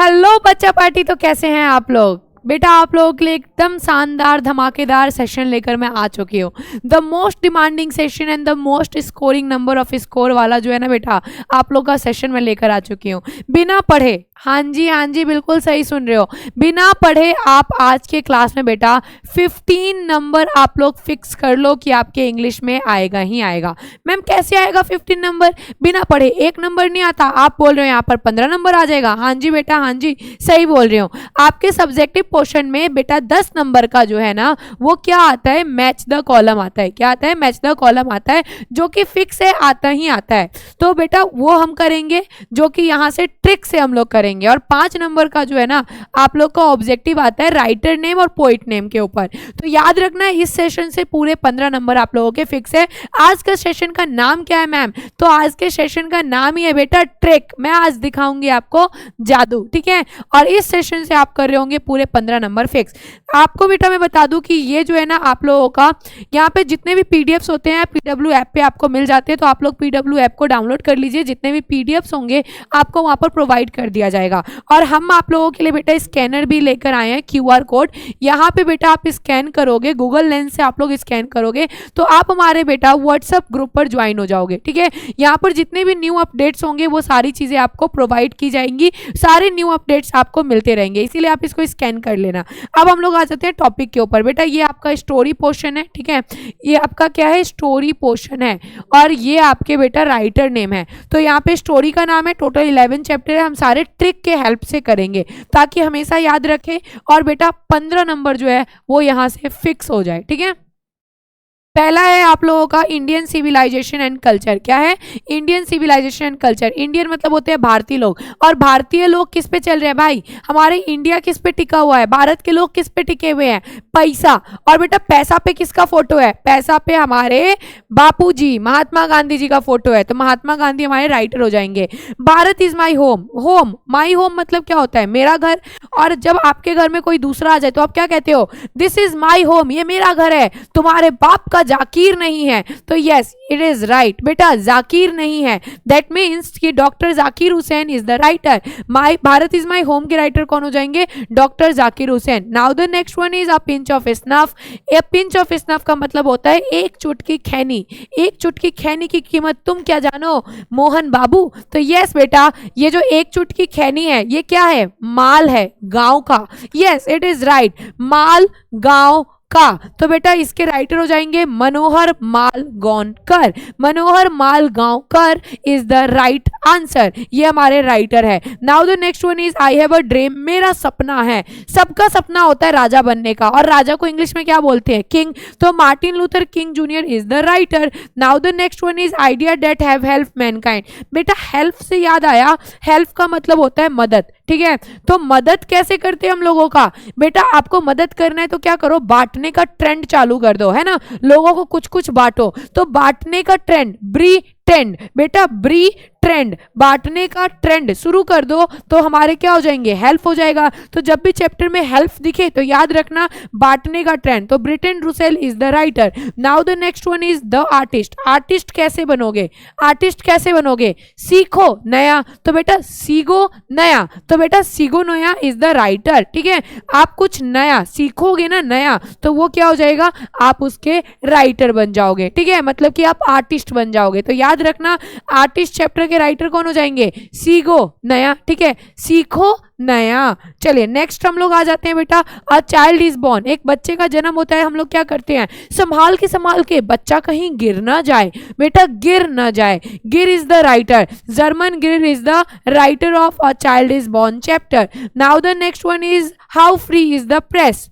Hello बच्चा party, तो कैसे हैं आप लोग? बेटा आप लोगों के लिए एकदम शानदार धमाकेदार सेशन लेकर मैं आ चुकी हूँ। The most demanding session and the most scoring number off score वाला जो है ना बेटा, आप लोग का सेशन मैं लेकर आ चुकी हूँ बिना पढ़े। हाँ जी बिल्कुल सही सुन रहे हो, बिना पढ़े आप आज के क्लास में बेटा 15 नंबर आप लोग फिक्स कर लो कि आपके इंग्लिश में आएगा ही आएगा। मैम कैसे आएगा 15 नंबर? बिना पढ़े एक नंबर नहीं आता। आप बोल रहे हो यहाँ पर 15 नंबर आ जाएगा। हाँ जी बेटा, हाँ जी सही बोल रहे हो। आपके सब्जेक्टिव पोर्शन में बेटा 10 नंबर का जो है ना वो क्या आता है, मैच द कॉलम आता है। क्या आता है? मैच द कॉलम आता है, जो कि फिक्स है, आता ही आता है। तो बेटा वो हम करेंगे जो कि यहाँ से ट्रिक से हम लोग करेंगे। और 5 नंबर का जो है ना आप लोग का ऑब्जेक्टिव आता है राइटर नेम और पोइट नेम के ऊपर। तो याद रखना इस सेशन से पूरे 15 नंबर आप लोगों के फिक्स है। आज का सेशन का नाम क्या है मैम? तो आज के सेशन का नाम ही है बेटा ट्रिक। मैं आज दिखाऊंगी आपको जादू, ठीक है। और इस सेशन से आप कर रहे होंगे पूरे 15 नंबर फिक्स। आपको बेटा मैं बता दूं कि ये जो है ना आप लोगों का यहाँ पे जितने भी पीडीएफ्स होते हैं पीडब्ल्यू ऐप पे आपको मिल जाते हैं। तो आप लोग पीडब्ल्यू ऐप को डाउनलोड कर लीजिए। जितने भी पीडीएफ्स होंगे आपको वहां पर प्रोवाइड कर दिया जाएगा। और हम आप लोगों के लिए बेटा स्कैनर भी लेकर आए हैं, क्यूआर कोड। यहाँ पे बेटा आप स्कैन करोगे, गूगल लेंस से आप लोग स्कैन करोगे तो आप हमारे बेटा व्हाट्सएप ग्रुप पर ज्वाइन हो जाओगे, ठीक है। यहाँ पर जितने भी न्यू अपडेट्स होंगे वो सारी चीजें आपको प्रोवाइड की जाएंगी। सारे न्यू अपडेट्स आपको मिलते रहेंगे, इसीलिए आप इसको स्कैन कर लेना। अब हम लोग आ जाते हैं टॉपिक के ऊपर। बेटा ये आपका स्टोरी पोर्शन है, ठीक है। ये आपका क्या है? स्टोरी पोर्शन है। और ये आपके बेटा राइटर नेम है। तो यहाँ पे स्टोरी का नाम है, टोटल 11 चैप्टर है। हम सारे ट्रिक के हेल्प से करेंगे ताकि हमेशा याद रखें और बेटा 15 नंबर जो है वो यहाँ से फिक्स हो जाए, ठीक है। पहला है आप लोगों का इंडियन सिविलाइजेशन एंड कल्चर। क्या है? Indian civilisation and culture. Indian मतलब होते हैं भारतीय लोग। और भारतीय लोग किस पे चल रहे हैं भाई? हमारे इंडिया किस पे टिका हुआ है? भारत के लोग किस पे टिके हुए हैं? पैसा। और बेटा पैसा पे किसका फोटो है? पैसा पे हमारे बापूजी महात्मा गांधी जी का फोटो है। तो महात्मा गांधी हमारे राइटर हो जाएंगे। Bharat is my home. Home, my home मतलब क्या होता है? मेरा घर। और जब आपके घर में कोई दूसरा आ जाए तो आप क्या कहते हो? दिस इज माई होम, ये मेरा घर है। तुम्हारे बाप का जाकिर नहीं है। तो यस इट इज राइट बेटा, जाकिर नहीं है। दैट मीन्स कि doctor Zakir Hussain is the writer. My Bharat is my home के राइटर कौन हो जाएंगे? Doctor Zakir Hussain. Now the next one is a pinch of snuff. A pinch of snuff का मतलब होता है एक चुटकी खैनी। एक चुटकी खैनी की कीमत तुम क्या जानो मोहन बाबू? तो यस बेटा ये जो एक चुटकी खैनी है ये क्या है? माल है, गांव का। यस इट इज राइट, माल गांव का। तो बेटा इसके राइटर हो जाएंगे Manohar Malgonkar. Manohar Malgonkar is the right answer. ये हमारे राइटर है। Now the next one is I have a dream. मेरा सपना है। सबका सपना होता है राजा बनने का, और राजा को इंग्लिश में क्या बोलते हैं? किंग। तो Martin Luther king junior is the writer. Now the next one is idea that have help Mankind. बेटा हेल्प से याद आया, हेल्प का मतलब होता है मदद, ठीक है। तो मदद कैसे करते हैं हम लोगों का? बेटा आपको मदद करना है तो क्या करो? बांटने का ट्रेंड चालू कर दो, है ना। लोगों को कुछ कुछ बांटो। तो बांटने का ट्रेंड, ब्री ट्रेंड। बेटा ब्री ट्रेंड, बांटने का ट्रेंड शुरू कर दो तो हमारे क्या हो जाएंगे? हेल्प हो जाएगा। तो जब भी चैप्टर में हेल्प दिखे तो याद रखना बांटने का ट्रेंड। तो Britain Russell is the writer. Now the next one is the artist. Artist कैसे बनोगे? आर्टिस्ट कैसे बनोगे? सीखो नया। तो बेटा सीगो नया। तो बेटा सीगो नया इज द राइटर, ठीक है। आप कुछ नया सीखोगे ना, नया, तो वो क्या हो जाएगा? आप उसके राइटर बन जाओगे, ठीक है। मतलब कि आप आर्टिस्ट बन जाओगे। तो याद रखना आर्टिस्ट चैप्टर के राइटर कौन हो जाएंगे? सीगो नया, ठीक है। सीखो नया। चलिए नेक्स्ट हम लोग आ जाते हैं बेटा अ चाइल्ड इज बोर्न। एक बच्चे का जन्म होता है, हम लोग क्या करते हैं? संभाल के बच्चा कहीं गिर ना जाए। बेटा गिर ना जाए, Greer is the writer. Germaine Greer is the writer of a child is born chapter. Now the next one is how free is the press.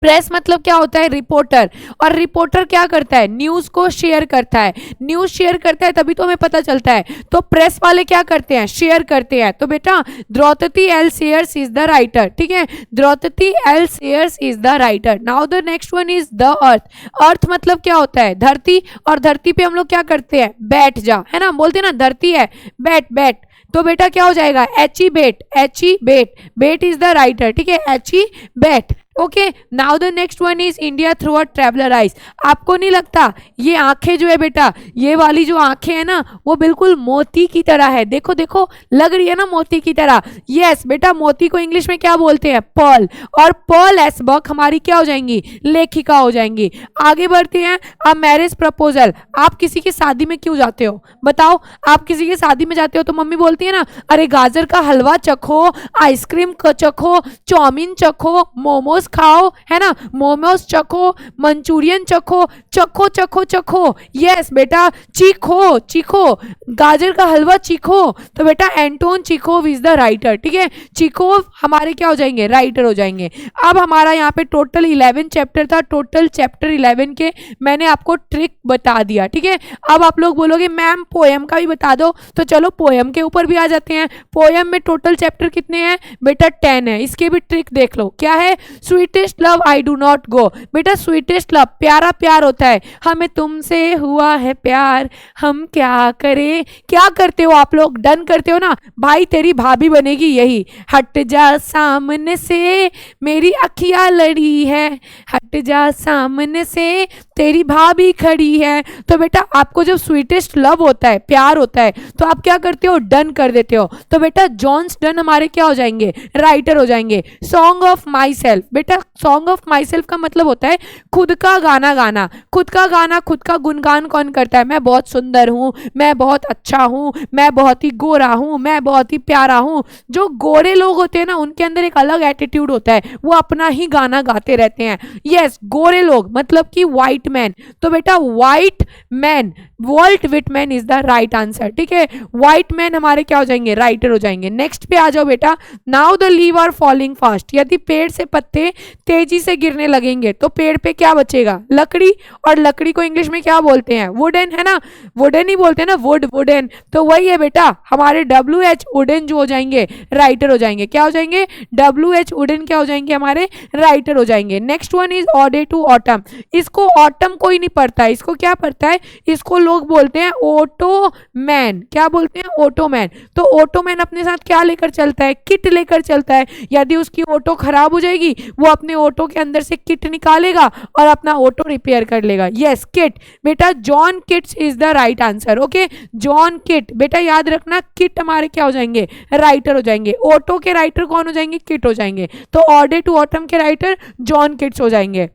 Press मतलब क्या होता है? रिपोर्टर। और रिपोर्टर क्या करता है? न्यूज को शेयर करता है। न्यूज शेयर करता है तभी तो हमें पता चलता है। तो प्रेस वाले क्या करते हैं? शेयर करते हैं। तो बेटा Dorothy L Sayers is the writer, ठीक है। Dorothy L Sayers is the writer. Now the next one is the earth. Earth मतलब क्या होता है? धरती। और धरती पे हम लोग क्या करते हैं? बैठ जा, है ना। बोलते हैं ना धरती है, बैठ बैठ। तो बेटा क्या हो जाएगा? H E Bates, H E Bates. Bates is the writer, ठीक है। H E Bates. Okay, now the next one is India through a traveller eyes. आपको नहीं लगता ये आंखें जो है बेटा, ये वाली जो आंखें है ना वो बिल्कुल मोती की तरह है। देखो देखो, लग रही है ना मोती की तरह। यस बेटा, मोती को इंग्लिश में क्या बोलते हैं? पर्ल। और पर्ल एस बक हमारी क्या हो जाएंगी? लेखिका हो जाएंगी। आगे बढ़ते हैं। A marriage proposal. आप किसी की शादी में क्यों जाते हो? बताओ, आप किसी की शादी में जाते हो तो मम्मी बोलती है ना, अरे गाजर का हलवा चखो, आइसक्रीम चखो, चाउमीन चखो, मोमोज खाओ, है ना, मोमोज चखो, मंचूरियन चखो, चखो चखो चखो। यस बेटा, चीखो चीखो, गाजर का हलवा चीखो। तो बेटा एंटोन चीखोव इज द राइटर। ठीक है, चीखोव हमारे क्या हो जाएंगे? राइटर हो जाएंगे। अब हमारा यहाँ पे टोटल 11 चैप्टर था। टोटल चैप्टर 11 के मैंने आपको ट्रिक बता दिया। ठीक है, अब आप लोग बोलोगे मैम पोएम का भी बता दो, तो चलो पोएम के ऊपर भी आ जाते हैं। पोएम में टोटल चैप्टर कितने हैं बेटा? 10 है। इसके भी ट्रिक देख लो। क्या है? Sweetest love I do not go. बेटा स्वीटेस्ट लव प्यारा प्यार होता है, हमें तुमसे हुआ है प्यार, हम क्या करें? क्या करते हो आप लोग? डन करते हो ना भाई, तेरी भाभी बनेगी यही। हट जा सामने से मेरी अखियां लड़ी है, हट जा सामने से तेरी भाभी खड़ी है। तो बेटा आपको जब स्वीटेस्ट लव होता है, प्यार होता है, तो आप क्या करते हो? डन कर देते हो। तो बेटा जॉन्स डन हमारे क्या हो जाएंगे? राइटर हो जाएंगे। Song of my self. बेटा सॉन्ग ऑफ माई सेल्फ का मतलब होता है खुद का गाना गाना। खुद का गाना, खुद का गुणगान कौन करता है? मैं बहुत सुंदर हूँ, मैं बहुत अच्छा हूँ, मैं बहुत ही गोरा हूँ, मैं बहुत ही प्यारा हूँ। जो गोरे लोग होते हैं ना उनके अंदर एक अलग एटीट्यूड होता है, वो अपना ही गाना गाते रहते हैं। यस, गोरे लोग मतलब कि व्हाइट मैन। तो बेटा white man, Walt Whitman is the right answer. ठीक है, व्हाइट मैन हमारे क्या हो जाएंगे? राइटर हो जाएंगे। नेक्स्ट पे आ जाओ बेटा। Now the leave are falling fast. यदि पेड़ से पत्ते तेजी से गिरने लगेंगे तो पेड़ पे क्या बचेगा? लकड़ी। और लकड़ी को इंग्लिश में क्या बोलते हैं? वुडन, है ना, वुडन ही बोलते हैं ना, वुड, वुडन। तो वही है बेटा, हमारे WH वुडन जो हो जाएंगे राइटर हो जाएंगे। क्या हो जाएंगे? WH वुडन क्या हो जाएंगे? हमारे राइटर हो जाएंगे। Next one is ode to autumn. इसको ऑटम कोई नहीं पढ़ता है, इसको क्या पढ़ता है? इसको लोग बोलते हैं ऑटो मैन। क्या बोलते हैं? Auto man. तो ऑटो मैन अपने साथ क्या लेकर चलता है? किट लेकर चलता है। यदि उसकी ऑटो खराब हो जाएगी, वो अपने ऑटो के अंदर से किट निकालेगा और अपना ऑटो रिपेयर कर लेगा। Yes, Keats. बेटा John Keats is the right answer. Okay, John Keats. बेटा याद रखना, किट हमारे क्या हो जाएंगे? राइटर हो जाएंगे। ऑटो के राइटर कौन हो जाएंगे? किट हो जाएंगे। तो ऑडे टू ऑटम के राइटर जॉन किट्स हो जाएंगे।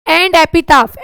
एंड एपिताफ,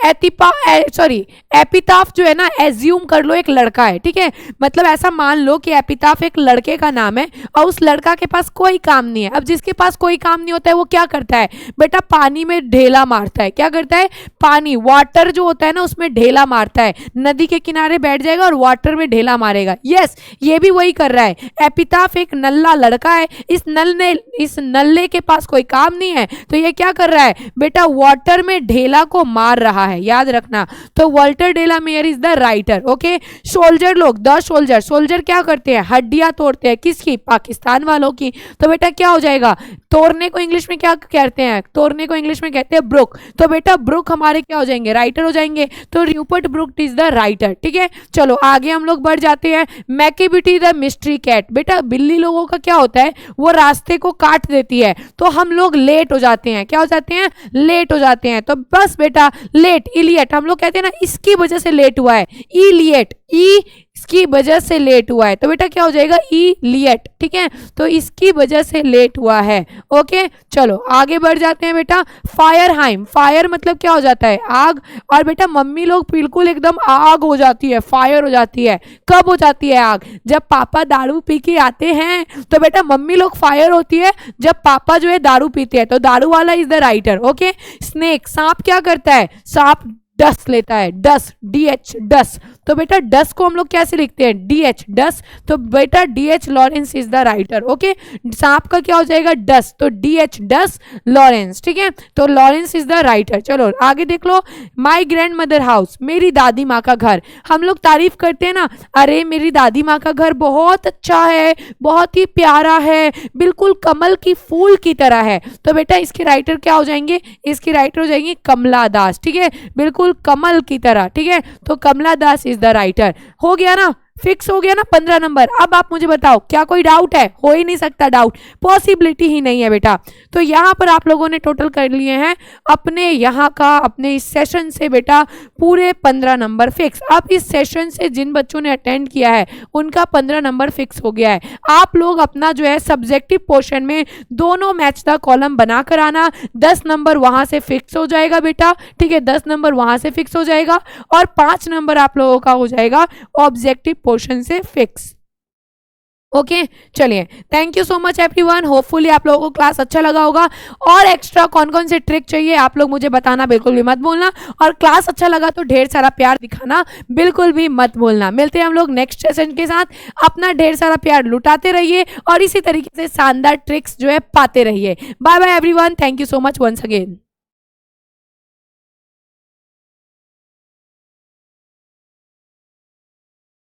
एपिताफ जो है ना, एज्यूम कर लो एक लड़का है। ठीक है, मतलब ऐसा मान लो कि एपिताफ एक लड़के का नाम है और उस लड़का के पास कोई काम नहीं है। अब जिसके पास कोई काम नहीं होता है वो क्या करता है बेटा? पानी में ढेला मारता है। क्या करता है? पानी, वाटर जो होता है ना उसमें ढेला मारता है। नदी के किनारे बैठ जाएगा और वाटर में ढेला मारेगा। यस, ये भी वही कर रहा है। एपिताफ एक नल्ला लड़का है, इस नल्ले के पास कोई काम नहीं है, तो ये क्या कर रहा है बेटा? वाटर में ढेला को मार रहा है। याद रखना। तो Walter de la Mare is the writer. Okay, soldier लोग, द सोल्जर। सोल्जर क्या करते हैं? हड्डियां तोड़ते हैं। किसकी? पाकिस्तान वालों की। तो बेटा क्या हो जाएगा? तोड़ने को इंग्लिश में क्या कहते हैं? तोड़ने को इंग्लिश में कहते हैं ब्रुक। तो बेटा ब्रुक हमारे क्या हो जाएंगे? राइटर हो जाएंगे। तो Rupert book is the writer. ठीक है, चलो आगे हम लोग बढ़ जाते हैं। मैकेबिटी द मिस्ट्री कैट। बेटा बिल्ली लोगों का क्या होता है? वो रास्ते को काट देती है, तो हम लोग लेट हो जाते हैं। क्या हो जाते हैं? लेट हो जाते हैं। तो बस बेटा लेट, इलियट, हम लोग कहते हैं ना इसकी वजह से लेट हुआ है, इलियट, इसकी वजह से लेट हुआ है। तो बेटा क्या हो जाएगा? इलियट। ठीक है, तो इसकी वजह से लेट हुआ है। ओके, चलो आगे बढ़ जाते हैं बेटा। फायरहाइम, फायर मतलब क्या हो जाता है? आग। और बेटा मम्मी लोग बिल्कुल एकदम आग हो जाती है, फायर हो जाती है। कब हो जाती है आग? जब पापा दारू पी के आते हैं। तो बेटा मम्मी लोग फायर होती है जब पापा जो है दारू पीते हैं। तो दारू वाला is the writer. Okay, snake, सांप क्या करता है? सांप डस लेता है, डस, DH, डस। तो बेटा डस को हम लोग कैसे लिखते हैं? DH, डस। तो बेटा DH Lawrence is the writer. Okay, सांप का क्या हो जाएगा? डस। तो DH, डस, लॉरेंस। ठीक है, तो लॉरेंस इज द राइटर। चलो आगे देख लो। माई ग्रैंड मदर हाउस, मेरी दादी माँ का घर। हम लोग तारीफ करते हैं ना, अरे मेरी दादी माँ का घर बहुत अच्छा है, बहुत ही प्यारा है, बिल्कुल कमल की फूल की तरह है। तो बेटा इसके राइटर क्या हो जाएंगे? इसकी राइटर हो जाएंगी कमला दास। ठीक है, बिल्कुल कमल की तरह। ठीक है, तो कमला दास इज द राइटर। हो गया ना? फिक्स हो गया ना 15 नंबर। अब आप मुझे बताओ क्या कोई डाउट है? हो ही नहीं सकता डाउट, पॉसिबिलिटी ही नहीं है बेटा। तो यहाँ पर आप लोगों ने टोटल कर लिए हैं अपने यहाँ का, अपने इस सेशन से बेटा पूरे 15 नंबर फिक्स। अब इस सेशन से जिन बच्चों ने अटेंड किया है उनका 15 नंबर फिक्स हो गया है। आप लोग अपना जो है सब्जेक्टिव पोर्शन में दोनों मैच द कॉलम बना कर आना, 10 नंबर वहां से फिक्स हो जाएगा बेटा, ठीक है, 10 नंबर वहां से फिक्स हो जाएगा और 5 नंबर आप लोगों का हो जाएगा ऑब्जेक्टिव पोर्शन से फिक्स। ओके चलिए, thank you so much everyone. Hopefully आप लोगों को क्लास अच्छा लगा होगा। और एक्स्ट्रा कौन कौन से ट्रिक चाहिए आप लोग मुझे बताना बिल्कुल भी मत भूलना, और क्लास अच्छा लगा तो ढेर सारा प्यार दिखाना बिल्कुल भी मत भूलना। मिलते हैं हम लोग नेक्स्ट सेशन के साथ, अपना ढेर सारा प्यार लुटाते रहिए और इसी तरीके से शानदार ट्रिक्स जो है पाते रहिए। Bye bye everyone, thank you so much once again.